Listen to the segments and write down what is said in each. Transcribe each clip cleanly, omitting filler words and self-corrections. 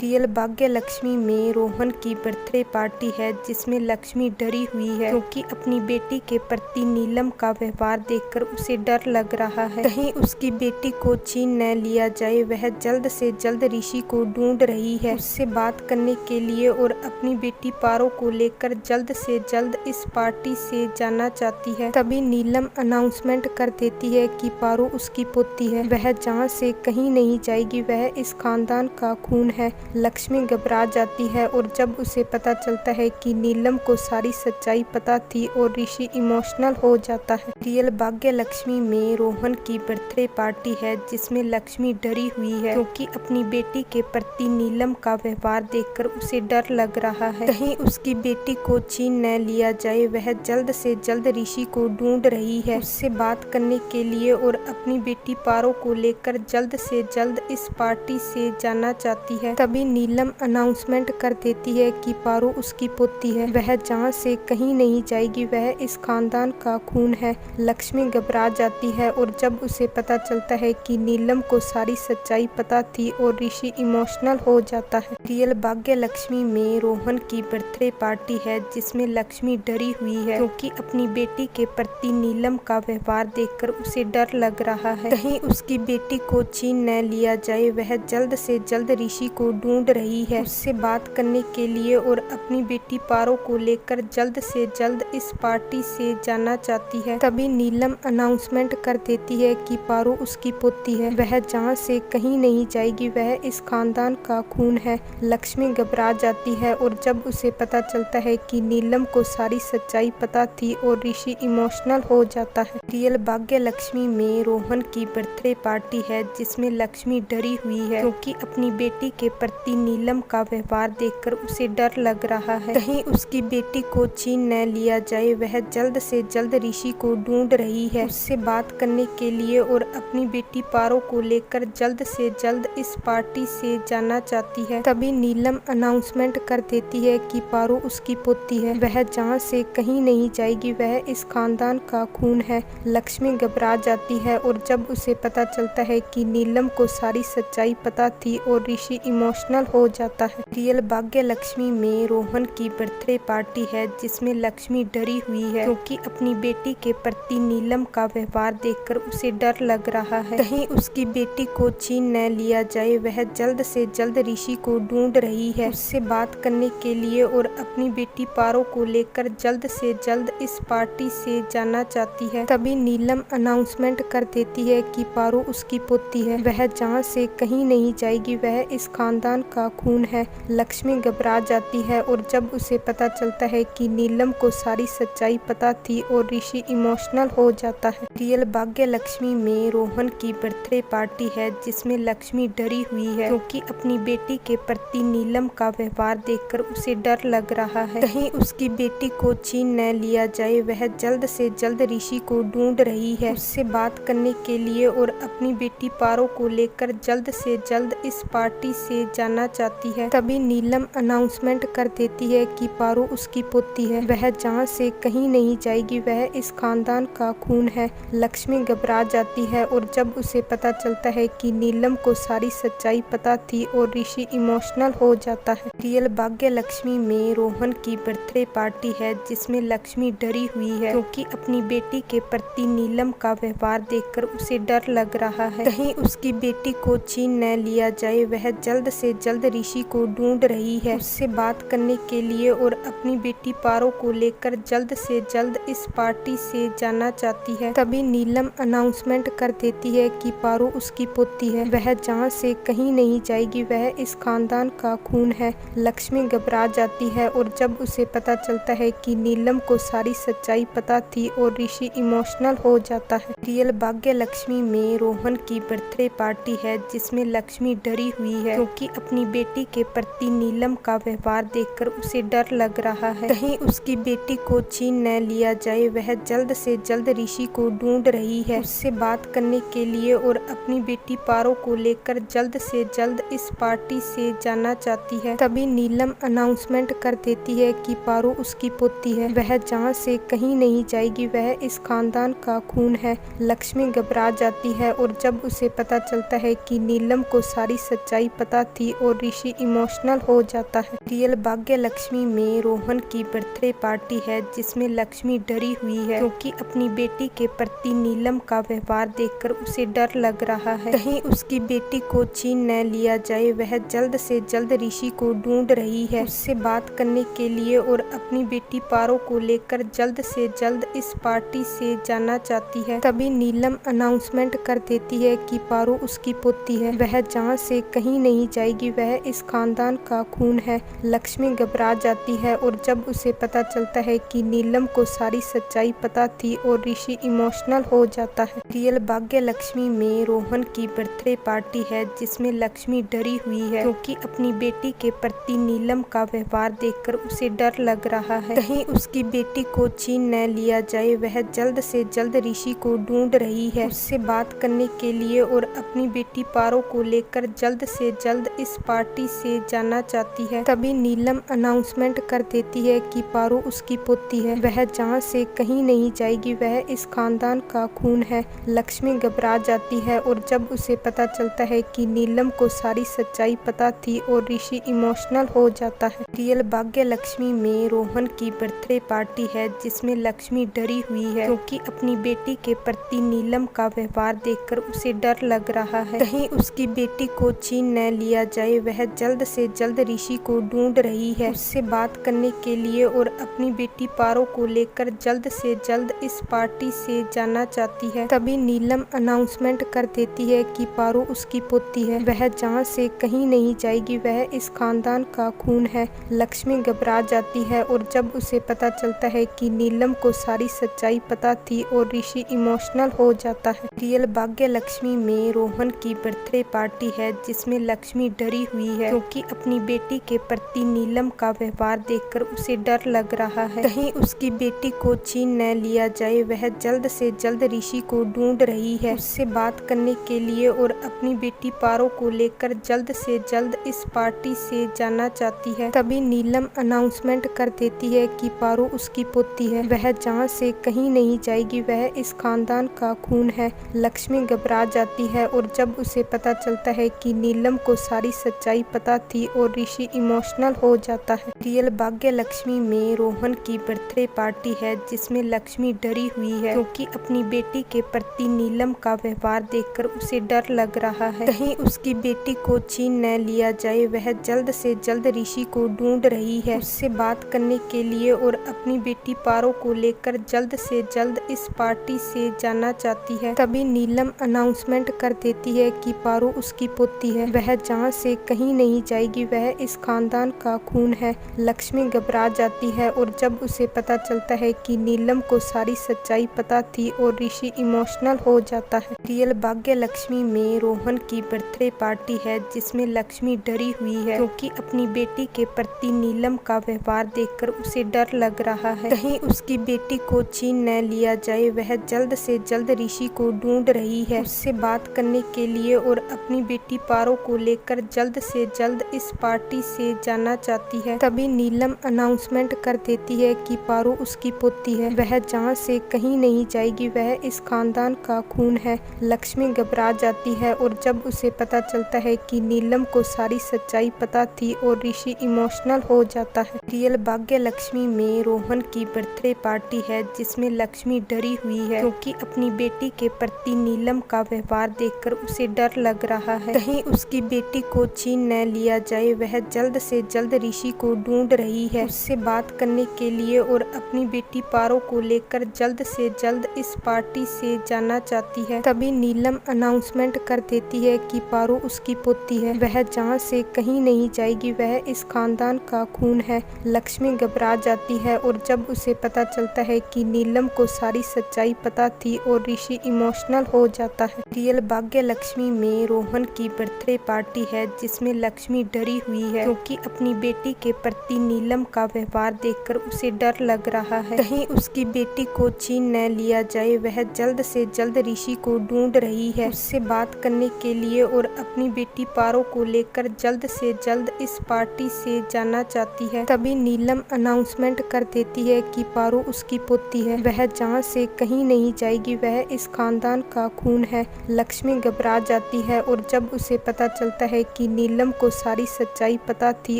Real भाग्य लक्ष्मी में रोहन की बर्थडे पार्टी है जिसमें लक्ष्मी डरी हुई है क्योंकि अपनी बेटी के प्रति नीलम का व्यवहार देखकर उसे डर लग रहा है। कहीं उसकी बेटी को छीन न लिया जाए। वह जल्द से जल्द ऋषि को ढूंढ रही है उससे बात करने के लिए और अपनी बेटी पारो को लेकर जल्द से जल्द इस पार्टी से जाना चाहती है। तभी नीलम अनाउंसमेंट कर देती है कि पारो उसकी पोती है, वह जहाँ से कहीं नहीं जाएगी, वह इस खानदान का खून है। लक्ष्मी घबरा जाती है और जब उसे पता चलता है कि नीलम को सारी सच्चाई पता थी और ऋषि इमोशनल हो जाता है। रियल भाग्य लक्ष्मी में रोहन की बर्थडे पार्टी है जिसमें लक्ष्मी डरी हुई है क्योंकि अपनी बेटी के प्रति नीलम का व्यवहार देखकर उसे डर लग रहा है। कहीं उसकी बेटी को छीन न लिया जाए। वह जल्द से जल्द ऋषि को ढूंढ रही है उससे बात करने के लिए और अपनी बेटी पारो को लेकर जल्द से जल्द इस पार्टी से जाना चाहती है। तभी नीलम अनाउंसमेंट कर देती है कि पारो उसकी पोती है, वह जहाँ से कहीं नहीं जाएगी, वह इस खानदान का खून है। लक्ष्मी घबरा जाती है और जब उसे पता चलता है कि नीलम को सारी सच्चाई पता थी और ऋषि इमोशनल हो जाता है। रियल भाग्य लक्ष्मी में रोहन की बर्थडे पार्टी है जिसमें लक्ष्मी डरी हुई है क्योंकि अपनी बेटी के प्रति नीलम का व्यवहार देखकर उसे डर लग रहा है। कहीं उसकी बेटी को छीन न लिया जाए। वह जल्द से जल्द ऋषि को ढूंढ रही है उससे बात करने के लिए और अपनी बेटी पारो को लेकर जल्द से जल्द इस पार्टी से जाना चाहती है। तभी नीलम अनाउंसमेंट कर देती है कि पारो उसकी पोती है, वह जहाँ से कहीं नहीं जाएगी, वह इस खानदान का खून है। लक्ष्मी घबरा जाती है और जब उसे पता चलता है कि नीलम को सारी सच्चाई पता थी और ऋषि इमोशनल हो जाता है। रियल भाग्य लक्ष्मी में रोहन की बर्थडे पार्टी है जिसमें लक्ष्मी डरी हुई है क्योंकि अपनी बेटी के प्रति नीलम का व्यवहार देखकर उसे डर लग रहा है। कहीं उसकी बेटी को छीन न लिया जाए। वह जल्द से जल्द ऋषि को ढूंढ रही है उससे बात करने के लिए और अपनी बेटी पारो को लेकर जल्द से जल्द इस पार्टी से जाना चाहती है। तभी नीलम अनाउंसमेंट कर देती है कि पारो उसकी पोती है, वह जहाँ से कहीं नहीं जाएगी, वह इस खानदान का खून है। लक्ष्मी घबरा जाती है और जब उसे पता चलता है कि नीलम को सारी सच्चाई पता थी और ऋषि इमोशनल हो जाता है। रियल भाग्य लक्ष्मी में रोहन की बर्थडे पार्टी है जिसमें लक्ष्मी डरी हुई है क्योंकि अपनी बेटी के प्रति नीलम का व्यवहार देखकर उसे डर लग रहा है। कहीं उसकी बेटी को छीन न लिया जाए। वह जल्द से जल्द ऋषि को ढूंढ रही है उससे बात करने के लिए और अपनी बेटी पारो को लेकर जल्द से जल्द इस पार्टी से जाना चाहती है। तभी नीलम अनाउंसमेंट कर देती है कि पारो उसकी पोती है, वह जहाँ से कहीं नहीं जाएगी, वह इस खानदान का खून है। लक्ष्मी घबरा जाती है और जब उसे पता चलता है कि नीलम को सारी सच्चाई पता थी और ऋषि इमोशनल हो जाता है। रियल भाग्य लक्ष्मी में रोहन की बर्थडे पार्टी है जिसमें लक्ष्मी डरी हुई है क्योंकि अपनी बेटी के प्रति नीलम का व्यवहार देखकर उसे डर लग रहा है। कहीं उसकी बेटी को छीन न लिया जाए। वह जल्द से जल्द ऋषि को ढूंढ रही है उससे बात करने के लिए और अपनी बेटी पारो को लेकर जल्द से जल्द इस पार्टी से जाना चाहती है। तभी नीलम अनाउंसमेंट कर देती है कि पारो उसकी पोती है, वह जहाँ से कहीं नहीं जाएगी, वह इस खानदान का खून है। लक्ष्मी घबरा जाती है और जब उसे पता चलता है कि नीलम को सारी सच्चाई पता थी और ऋषि इमोशनल हो जाता है। रियल भाग्य लक्ष्मी में रोहन की बर्थडे पार्टी है जिसमें लक्ष्मी डरी हुई है क्योंकि अपनी बेटी के प्रति नीलम का व्यवहार देखकर उसे डर लग रहा है। कहीं उसकी बेटी को छीन न लिया जाए। वह जल्द से जल्द ऋषि को ढूंढ रही है उससे बात करने के लिए और अपनी बेटी पारो को लेकर जल्द से जल्द इस पार्टी से जाना चाहती है। तभी नीलम अनाउंसमेंट कर देती है कि पारो उसकी पोती है, वह जहाँ से कहीं नहीं जाएगी, वह इस खानदान का खून है। लक्ष्मी घबरा जाती है और जब उसे पता चलता है कि नीलम को सारी सच्चाई पता थी और ऋषि इमोशनल हो जाता है। रियल भाग्य लक्ष्मी में रोहन की बर्थडे पार्टी है जिसमें लक्ष्मी डरी हुई है क्योंकि अपनी बेटी के प्रति नीलम का व्यवहार देखकर उसे डर लग रहा है। कहीं उसकी बेटी को छीन न लिया जाए। वह जल्द से जल्द ऋषि को ढूंढ रही है, उससे बात करने के लिए और अपनी बेटी पारो को लेकर जल्द से जल्द इस पार्टी से जाना चाहती है। तभी नीलम अनाउंसमेंट कर देती है कि पारो उसकी पोती है, वह जहाँ से कहीं नहीं जाएगी, वह इस खानदान का खून है। लक्ष्मी घबरा जाती है और जब उसे पता चलता है कि नीलम को सारी सच्चाई पता थी और ऋषि इमोशनल हो जाता है। रियल भाग्य लक्ष्मी में रोहन की बर्थडे पार्टी है, जिसमें लक्ष्मी डरी हुई है क्योंकि अपनी बेटी के प्रति नीलम का व्यवहार देखकर उसे डर लग रहा है। कहीं उसकी बेटी को छीन न लिया जाए। वह जल्द से जल्द ऋषि को ढूंढ रही है, उससे बात करने के लिए और अपनी बेटी पारो को लेकर जल्द से जल्द इस पार्टी से जाना चाहती है। तभी नीलम अनाउंसमेंट कर देती है कि पारो उसकी पोती है, वह जहाँ से कहीं नहीं जाएगी, वह इस खानदान का खून है। लक्ष्मी घबरा जाती है और जब उसे पता चलता है कि नीलम को सारी सच्चाई पता थी और ऋषि इमोशनल हो जाता है। रियल भाग्य लक्ष्मी में रोहन की बर्थडे पार्टी है, जिसमें लक्ष्मी डरी हुई है क्योंकि अपनी बेटी के प्रति नीलम का व्यवहार देखकर उसे डर लग रहा है। कहीं उसकी बेटी को छीन न लिया जाए। वह जल्द से जल्द ऋषि को ढूंढ रही है, उससे बात करने के लिए और अपनी बेटी पारो को लेकर जल्द से जल्द इस पार्टी से जाना चाहती है। तभी नीलम अनाउंसमेंट कर देती है कि पारो उसकी पोती है, वह जहाँ से कहीं नहीं जाएगी, वह इस खानदान का खून है। लक्ष्मी घबरा जाती है और जब उसे पता चलता है कि नीलम को सारी सच्चाई पता थी और ऋषि इमोशनल हो जाता है। रियल भाग्य लक्ष्मी में रोहन की बर्थडे पार्टी है, जिसमें लक्ष्मी डरी हुई है क्योंकि अपनी बेटी के प्रति नीलम का व्यवहार देखकर उसे डर लग रहा है। कहीं उसकी बेटी को छीन न लिया जाए। वह जल्द से जल्द ऋषि को ढूंढ रही है, उससे बात करने के लिए और अपनी बेटी पारो को लेकर जल्द से जल्द इस पार्टी से जाना चाहती है। तभी नीलम अनाउंसमेंट कर देती है कि पारो उसकी पोती है, वह जहाँ से कहीं नहीं जाएगी, वह इस खानदान का खून है। लक्ष्मी घबरा जाती है और जब उसे पता चलता है कि नीलम को सारी सच्चाई पता थी और ऋषि इमोशनल हो जाता है। रियल भाग्य लक्ष्मी में रोहन की बर्थडे पार्टी है, जिसमें लक्ष्मी डरी हुई है क्योंकि अपनी बेटी के प्रति नीलम का व्यवहार देखकर उसे डर लग रहा है। कहीं उसकी बेटी को छीन न लिया जाए। वह जल्द से जल्द ऋषि को ढूंढ रही है, उससे बात करने के लिए और अपनी बेटी पारो को लेकर जल्द से जल्द इस पार्टी से जाना चाहती है। तभी नीलम अनाउंसमेंट कर देती है कि पारो उसकी पोती है, वह जहाँ से कहीं नहीं जाएगी, वह इस खानदान का खून है। लक्ष्मी घबरा जाती है और जब उसे पता चलता है कि नीलम को सारी सच्चाई पता थी और ऋषि इमोशनल हो जाता है। रियल भाग्य लक्ष्मी में रोहन की बर्थडे पार्टी है, जिसमें लक्ष्मी डरी हुई है क्योंकि अपनी बेटी के प्रति नीलम का व्यवहार देखकर उसे डर लग रहा है। कहीं उसकी बेटी को छीन न लिया जाए। वह जल्द से जल्द ऋषि को ढूंढ रही है, उससे बात करने के लिए और अपनी बेटी पारो को लेकर जल्द से जल्द इस पार्टी से जाना चाहती है। तभी नीलम अनाउंसमेंट कर देती है कि पारो उसकी पोती है, वह जहाँ से कहीं नहीं जाएगी, वह इस खानदान का खून है। लक्ष्मी घबरा जाती है और जब उसे पता चलता है कि नीलम को सारी सच्चाई पता थी और ऋषि इमोशनल हो जाता है। रियल भाग्य लक्ष्मी में रोहन की बर्थडे पार्टी है, जिसमें लक्ष्मी डरी हुई है क्योंकि अपनी बेटी के प्रति नीलम का व्यवहार देखकर उसे डर लग रहा है। कहीं उसकी बेटी को छीन न लिया जाए। वह जल्द से जल्द ऋषि को ढूंढ रही है, उससे बात करने के लिए और अपनी बेटी पारो को लेकर जल्द से जल्द इस पार्टी से जाना चाहती है। तभी नीलम अनाउंसमेंट कर देती है कि पारो उसकी पोती है, वह जहाँ से कहीं नहीं जाएगी, वह इस खानदान का खून है। लक्ष्मी घबरा जाती है और जब उसे पता चलता है कि नीलम को सारी सच्चाई पता थी और ऋषि इमोशनल हो जाता है। रियल भाग्य लक्ष्मी में रोहन की बर्थडे पार्टी है, जिसमें लक्ष्मी डरी हुई है क्योंकि अपनी बेटी के प्रति नीलम का व्यवहार देखकर उसे डर लग रहा है। कहीं उसकी बेटी को छीन न लिया जाए। वह जल्द से जल्द ऋषि को ढूंढ रही है, उससे बात करने के लिए और अपनी बेटी पारो को लेकर जल्द से जल्द इस पार्टी से जाना चाहती है। तभी नीलम अनाउंसमेंट कर देती है कि पारो उसकी पोती है, वह जहाँ से कहीं नहीं जाएगी, वह इस खानदान खानदान का खून है। लक्ष्मी घबरा जाती है और जब उसे पता चलता है कि नीलम को सारी सच्चाई पता थी और ऋषि इमोशनल हो जाता है। रियल भाग्य लक्ष्मी में रोहन की बर्थडे पार्टी है जिसमें लक्ष्मी डरी हुई है क्योंकि अपनी बेटी के प्रति नीलम का व्यवहार देखकर उसे डर लग रहा है। कहीं उसकी बेटी को छीन न लिया जाए। वह जल्द से जल्द ऋषि को ढूंढ रही है, उससे बात करने के लिए और अपनी बेटी पारो को लेकर जल्द से जल्द इस पार्टी से जाना चाहती है। तभी नीलम अनाउंसमेंट कर देती है कि पारो उसकी पोती है, वह जहाँ से कहीं नहीं जाएगी, वह इस खानदान का खून है। लक्ष्मी घबरा जाती है और जब उसे पता चलता है कि नीलम को सारी सच्चाई पता थी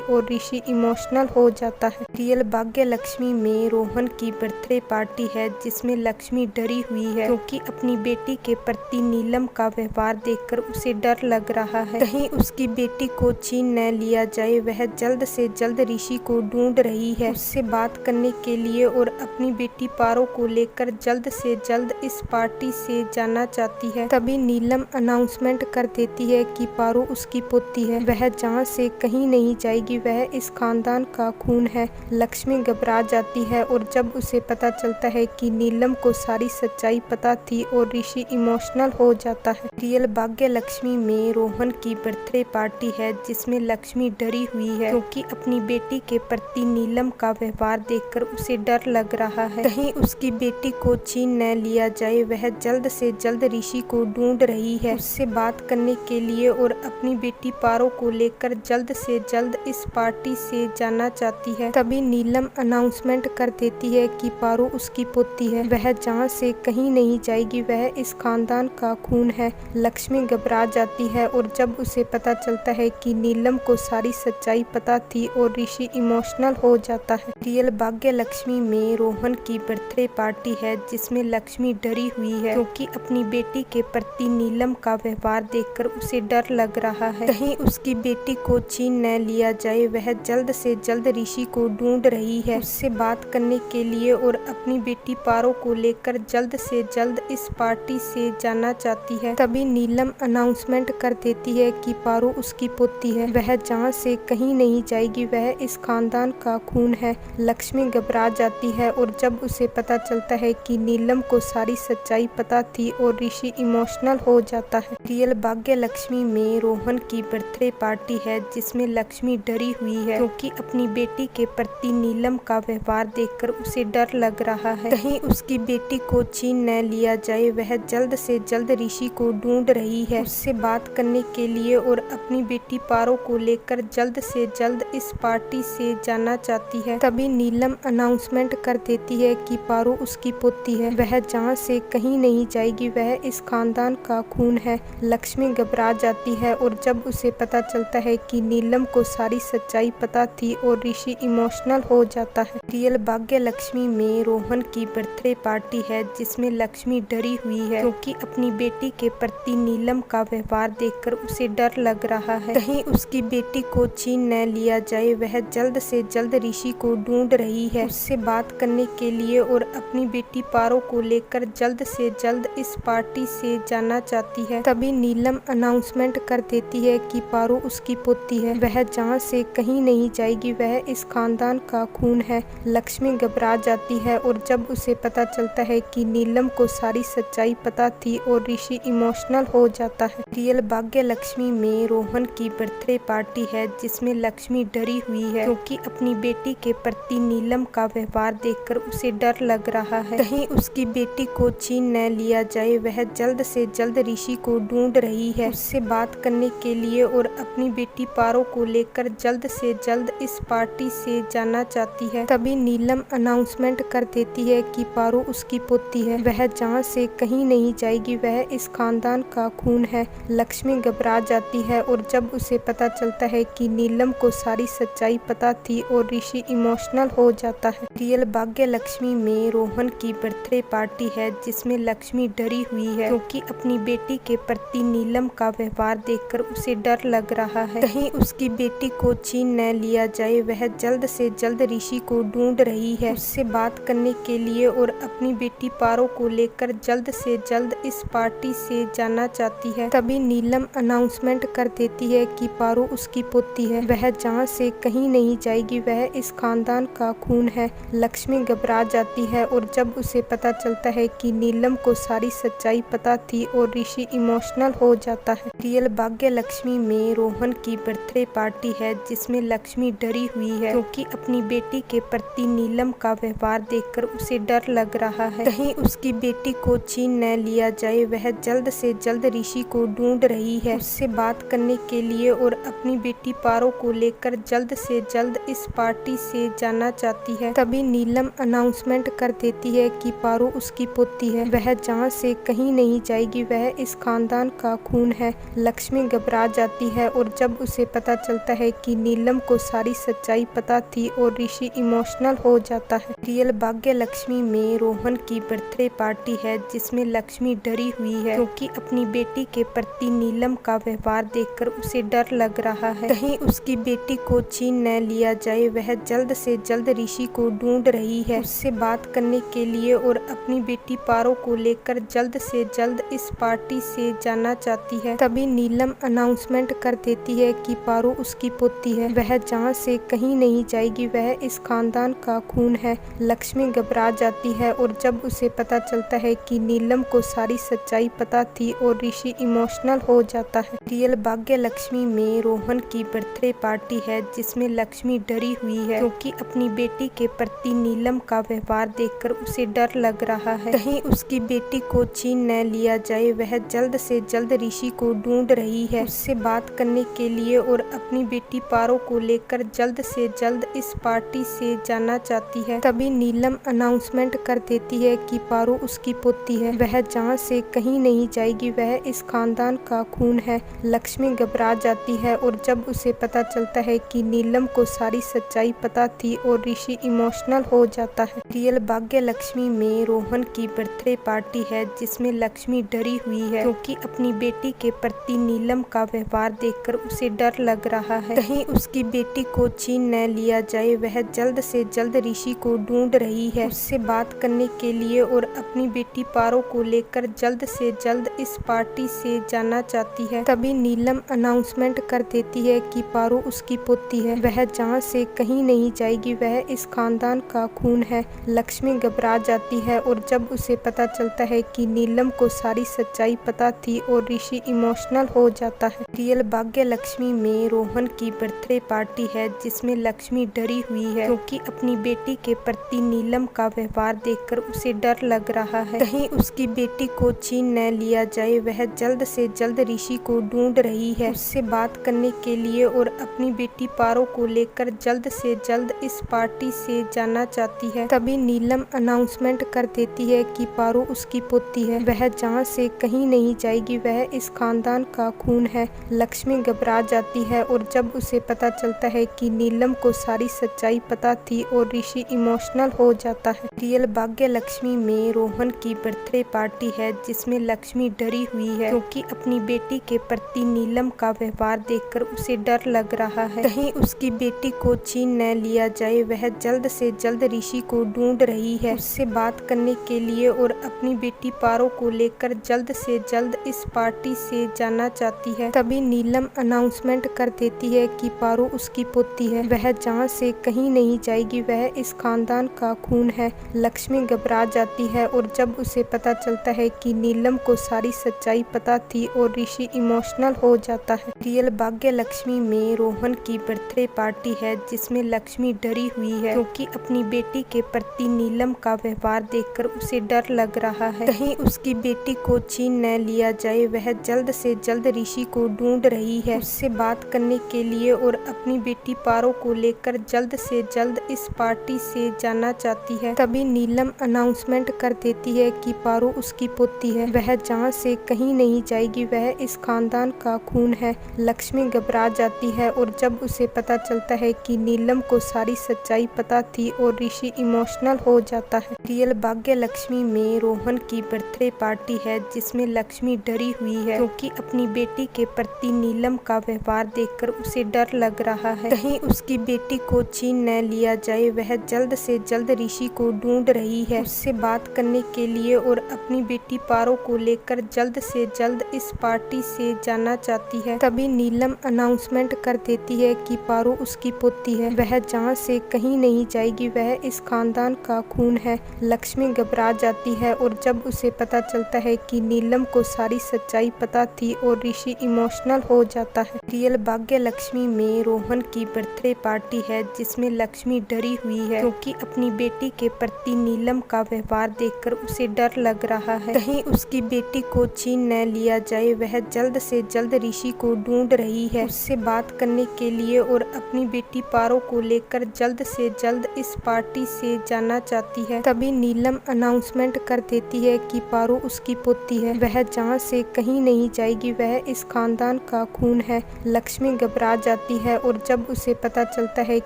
और ऋषि इमोशनल हो जाता है। रियल भाग्य लक्ष्मी में रोहन की बर्थडे पार्टी है जिसमें लक्ष्मी डरी हुई है क्योंकि अपनी बेटी के प्रति नीलम का व्यवहार देखकर उसे डर लग रहा है। कहीं उसकी बेटी को छीन न लिया जाए। वह जल्द से जल्द ऋषि को ढूंढ रही है, उससे बात करने के लिए और अपनी बेटी पारो को लेकर जल्द से जल्द इस पार्टी से जाना चाहती है। तभी नीलम अनाउंसमेंट कर देती है कि पारो उसकी पोती है, वह जहाँ से कहीं नहीं जाएगी, वह इस खानदान का खून है। लक्ष्मी घबरा जाती है और जब उसे पता चलता है कि नीलम को सारी सच्चाई पता थी और ऋषि इमोशनल हो जाता है। रियल भाग्य लक्ष्मी में रोहन की बर्थडे पार्टी है जिसमें लक्ष्मी डरी हुई है क्योंकि अपनी बेटी के प्रति नीलम का व्यवहार देखकर उसे डर लग रहा है। कहीं उसकी बेटी को छीन न लिया जाए। वह जल्द से जल्द ऋषि को ढूंढ रही है, उससे बात करने के लिए और अपनी बेटी पारो को लेकर जल्द से जल्द इस पार्टी से जाना चाहती है। तभी नीलम अनाउंसमेंट कर देती है कि पारो उसकी पोती है, वह जहाँ से कहीं नहीं जाएगी, वह इस खानदान का खून है। लक्ष्मी घबरा जाती है और जब उसे पता चलता है कि नीलम को सारी सच्चाई पता थी और ऋषि इमोशनल हो जाता है। रियल भाग्य लक्ष्मी में रोहन की बर्थडे पार्टी है जिसमें लक्ष्मी डरी हुई है क्योंकि अपनी बेटी के प्रति नीलम का व्यवहार देखकर उसे डर लग रहा है। कहीं उसकी बेटी को छीन न लिया जाए। वह जल्द से जल्द ऋषि को ढूंढ रही है, उससे बात करने के लिए और अपनी बेटी पारो को लेकर जल्द से जल्द इस पार्टी से जाना चाहती है। तभी नीलम अनाउंसमेंट कर देती है कि पारो उसकी पोती है, वह जहाँ से कहीं नहीं जाएगी, वह इस खानदान का खून है। लक्ष्मी घबरा जाती है और जब उसे पता चलता है कि नीलम को सारी सच्चाई पता थी और ऋषि इमोशनल हो जाता है। रियल भाग्य लक्ष्मी में रोहन की बर्थडे पार्टी है जिसमें लक्ष्मी डरी हुई है क्योंकि अपनी बेटी के प्रति नीलम का व्यवहार देखकर उसे डर लग रहा है। कहीं उसकी बेटी को छीन न लिया जाए। वह जल्द से जल्द ऋषि को ढूंढ रही है, उससे बात करने के लिए और अपनी बेटी पारो को लेकर जल्द से जल्द इस पार्टी से जाना चाहती है। तभी नीलम अनाउंसमेंट कर देती है कि पारो उसकी पोती है, वह जहाँ से कहीं नहीं जाएगी, वह इस खानदान का खून है। लक्ष्मी घबरा जाती है और जब उसे पता चलता है कि नीलम को सारी सच्चाई पता थी और ऋषि इमोशनल हो जाता है। रियल भाग्य लक्ष्मी में रोहन की बर्थडे पार्टी है जिसमें लक्ष्मी डरी हुई है क्योंकि अपनी बेटी के प्रति नीलम का व्यवहार देखकर उसे डर लग रहा है। कहीं उसकी बेटी को छीन न लिया जाए। वह जल्द से जल्द ऋषि को ढूंढ रही है, उससे बात करने के लिए और अपनी बेटी पारो को लेकर जल्द से जल्द इस पार्टी से जाना चाहती है। तभी नीलम अनाउंसमेंट कर देती है कि पारो उसकी पोती है, वह जहाँ से कहीं नहीं जाएगी, वह इस खानदान का खून है। लक्ष्मी घबरा जाती है और जब उसे पता चलता है कि नीलम को सारी सच्चाई पता थी और ऋषि इमोशनल हो जाता है। रियल भाग्य लक्ष्मी में रोहन की बर्थडे पार्टी है जिसमें लक्ष्मी डरी हुई है क्योंकि अपनी बेटी के प्रति नीलम का व्यवहार देखकर उसे डर लग रहा है। कहीं उसकी बेटी को छीन न लिया जाए। वह जल्द से जल्द ऋषि को ढूंढ रही है, उससे बात करने के लिए और अपनी बेटी पारो को लेकर जल्द से जल्द इस पार्टी से जाना चाहती है। तभी नीलम अनाउंसमेंट कर देती है कि पारो उसकी पोती है, वह जहाँ से कहीं नहीं जाएगी, वह इस खानदान का खून है। लक्ष्मी घबरा जाती है और जब उसे पता चलता है कि नीलम को सारी सच्चाई पता थी और ऋषि इमोशनल इमोशनल हो जाता है। रियल भाग्य लक्ष्मी में रोहन की बर्थडे पार्टी है जिसमें लक्ष्मी डरी हुई है क्योंकि अपनी बेटी के प्रति नीलम का व्यवहार देखकर उसे डर लग रहा है। कहीं उसकी बेटी को छीन न लिया जाए। वह जल्द से जल्द ऋषि को ढूंढ रही है उससे बात करने के लिए और अपनी बेटी पारो को लेकर जल्द से जल्द इस पार्टी से जाना चाहती है। तभी नीलम अनाउंसमेंट कर देती है कि पारो उसकी पोती है, वह जहाँ से कहीं नहीं जाएगी, वह इस खानदान का खून है। लक्ष्मी घबरा जाती है और जब उसे पता चलता है कि नीलम को सारी सच्चाई पता थी और ऋषि इमोशनल हो जाता है। रियल भाग्य लक्ष्मी में रोहन की बर्थडे पार्टी है जिसमें लक्ष्मी डरी हुई है क्योंकि अपनी बेटी के प्रति नीलम का व्यवहार देखकर उसे डर लग रहा है। कहीं उसकी बेटी को छीन न लिया जाए। वह जल्द से जल्द ऋषि को ढूंढ रही है उससे बात करने के लिए और अपनी बेटी पारो को लेकर जल्द से जल्द इस पार्टी से जाना चाहती है। तभी नीलम अनाउंसमेंट कर देती है कि पारो उसकी पोती है, वह जहाँ से कहीं नहीं जाएगी, वह इस खानदान का खून है। लक्ष्मी घबरा जाती है और जब उसे पता चलता है कि नीलम को सारी सच्चाई पता थी और ऋषि इमोशनल हो जाता है। रियल भाग्य लक्ष्मी में रोहन की बर्थडे पार्टी है जिसमें लक्ष्मी डरी हुई है क्योंकि अपनी बेटी के प्रति नीलम का व्यवहार देखकर उसे डर लग रहा है। कहीं उसकी बेटी को छीन न लिया जाए। वह जल्द से जल्द ऋषि को ढूंढ रही है उससे बात करने के लिए और अपनी बेटी पारो को लेकर जल्द से जल्द इस पार्टी से जाना चाहती है। तभी नीलम अनाउंसमेंट कर देती है कि पारो उसकी पोती है, वह जहाँ से कहीं नहीं जाएगी, वह इस खानदान का खून है। लक्ष्मी घबरा जाती है और जब उसे पता चलता है कि नीलम को सारी सच्चाई पता थी और ऋषि इमोशनल हो जाता है। रियल भाग्य लक्ष्मी में रोहन की बर्थडे पार्टी है जिसमें लक्ष्मी डरी हुई है क्योंकि अपनी बेटी के प्रति नीलम का व्यवहार देखकर उसे डर लग रहा है। कहीं उसकी बेटी को छीन न लिया जाए। वह जल्द से जल्द ऋषि को ढूंढ रही है उससे बात करने के लिए और अपनी बेटी पारो को लेकर जल्द से जल्द इस पार्टी से जाना चाहती है। तभी नीलम अनाउंसमेंट कर देती है कि पारो उसकी पोती है, वह जहाँ से कहीं नहीं जाएगी, वह इस खानदान का खून है। लक्ष्मी घबरा जाती है और जब उसे पता चलता है कि नीलम को सारी सच्चाई पता थी और ऋषि इमोशनल हो जाता है। रियल भाग्य लक्ष्मी में रोहन की बर्थडे पार्टी है जिसमें लक्ष्मी डरी हुई है क्योंकि अपनी बेटी के प्रति नीलम का व्यवहार देखकर उसे डर लग रहा है। कहीं उसकी बेटी को छीन न लिया जाए। वह जल्द से जल्द ऋषि को ढूंढ रही है उससे बात करने के लिए और अपनी बेटी पारो को लेकर जल्द से जल्द इस पार्टी से जाना चाहती है। तभी नीलम अनाउंसमेंट कर देती है कि पारो उसकी पोती है, वह जहाँ से कहीं नहीं जाएगी, वह इस खानदान का खून है। लक्ष्मी घबरा जाती है और जब उसे पता चलता है कि नीलम को सारी सच्चाई पता थी और ऋषि इमोशनल हो जाता है। रियल भाग्य लक्ष्मी में रोहन की बर्थडे पार्टी है जिसमें लक्ष्मी डरी हुई है क्योंकि अपनी बेटी के प्रति नीलम का व्यवहार देखकर उसे डर लग रहा है। कहीं उसकी बेटी को छीन न लिया जाए। वह जल्द से जल्द ऋषि को ढूंढ रही है उससे बात करने के लिए और अपनी बेटी पारो को लेकर जल्द से जल्द इस पार्टी से जाना चाहती है। तभी नीलम अनाउंसमेंट कर देती है कि पारो उसकी पोती है, वह जहाँ से कहीं नहीं जाएगी, वह इस खानदान का खून है। लक्ष्मी घबरा जाती है और जब उसे पता चलता है कि नीलम को सारी सच्चाई पता थी और ऋषि इमोशनल हो जाता है। रियल भाग्य लक्ष्मी में रोहन की बर्थडे पार्टी है जिसमें लक्ष्मी डरी हुई है क्योंकि अपनी बेटी के प्रति नीलम का व्यवहार देखकर उसे डर लग रहा है। कहीं उसकी बेटी को छीन न लिया जाए। वह जल्द से जल्द ऋषि को ढूंढ रही है उससे बात करने के लिए और अपनी बेटी पारो को लेकर जल्द से जल्द इस पार्टी से जाना चाहती है। तभी नीलम अनाउंसमेंट कर देती है कि पारो उसकी पोती है, वह जहाँ से कहीं नहीं जाएगी, वह इस खानदान का खून है। लक्ष्मी घबरा जाती है और जब उसे पता चलता है कि नीलम को सारी सच्चाई पता थी और ऋषि इमोशनल हो जाता है। रियल भाग्य लक्ष्मी में रोहन की बर्थडे पार्टी है जिसमें लक्ष्मी डरी हुई है क्योंकि अपनी बेटी के प्रति प्रति नीलम का व्यवहार देखकर उसे डर लग रहा है। कहीं उसकी बेटी को छीन न लिया जाए। वह जल्द से जल्द ऋषि को ढूंढ रही है, उससे बात करने के लिए और अपनी बेटी पारो को लेकर जल्द से जल्द इस पार्टी से जाना चाहती है। तभी नीलम अनाउंसमेंट कर देती है कि पारो उसकी पोती है, वह जहाँ से कहीं नहीं जाएगी, वह इस खानदान का खून है। लक्ष्मी घबरा जाती है और जब उसे पता चलता है कि नीलम को सारी सच्चाई पता थी और ऋषि इमोशनल हो जाता है। रियल भाग्य लक्ष्मी में रोहन की बर्थडे पार्टी है जिसमें लक्ष्मी डरी हुई है क्योंकि अपनी बेटी के प्रति नीलम का व्यवहार देखकर उसे डर लग रहा है। कहीं उसकी बेटी को छीन न लिया जाए। वह जल्द से जल्द ऋषि को ढूंढ रही है, उससे बात करने के लिए और अपनी बेटी पारो को लेकर जल्द से जल्द इस पार्टी से जाना चाहती है। तभी नीलम अनाउंसमेंट कर देती है कि पारो उसकी पोती है, वह जहाँ से कहीं नहीं जाएगी, वह इस खानदान का खून है। लक्ष्मी घबरा जाती है और जब उसे पता चलता है कि नीलम को सारी सच्चाई पता थी और ऋषि इमोशनल हो जाता है। रियल भाग्य लक्ष्मी में रोहन की बर्थडे पार्टी है जिसमें लक्ष्मी डरी हुई है क्योंकि अपनी बेटी के प्रति नीलम का व्यवहार देखकर उसे डर लग रहा है। कहीं उसकी बेटी को छीन न लिया जाए। वह जल्द से जल्द ऋषि को ढूंढ रही है, उससे बात करने के लिए और अपनी बेटी पारो को लेकर जल्द से जल्द इस पार्टी से जाना चाहती है। तभी नीलम अनाउंसमेंट कर देती है कि पारो उसकी पोती है, वह जहाँ से कहीं नहीं जाएगी, वह इस खानदान का खून है। लक्ष्मी घबरा जाती है और जब उसे पता चलता है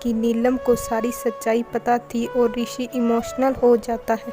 कि नीलम को सारी सच्चाई पता थी और ऋषि इमोशनल हो जाता है।